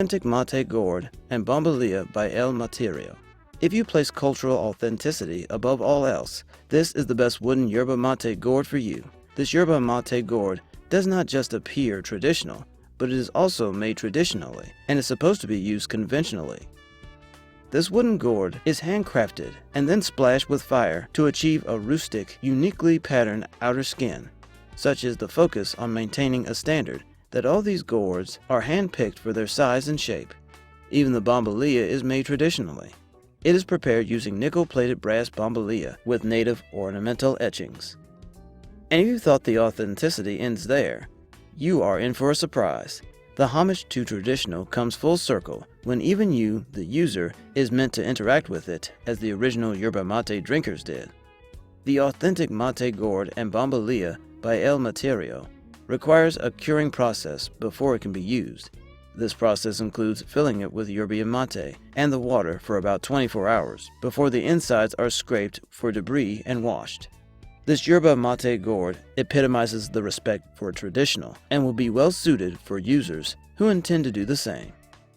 Authentic Mate Gourd and Bombilla by El Matero. If you place cultural authenticity above all else, this is the best wooden yerba mate gourd for you. This yerba mate gourd does not just appear traditional, but it is also made traditionally and is supposed to be used conventionally. This wooden gourd is handcrafted and then splashed with fire to achieve a rustic, uniquely patterned outer skin. Such is the focus on maintaining a standard that all these gourds are hand-picked for their size and shape. Even the bombilla is made traditionally. It is prepared using nickel-plated brass bombilla with native ornamental etchings. And if you thought the authenticity ends there, you are in for a surprise. The homage to traditional comes full circle when even you, the user, is meant to interact with it as the original yerba mate drinkers did. The authentic mate gourd and bombilla by El Matero requires a curing process before it can be used. This process includes filling it with yerba mate and the water for about 24 hours before the insides are scraped for debris and washed. This yerba mate gourd epitomizes the respect for traditional and will be well suited for users who intend to do the same.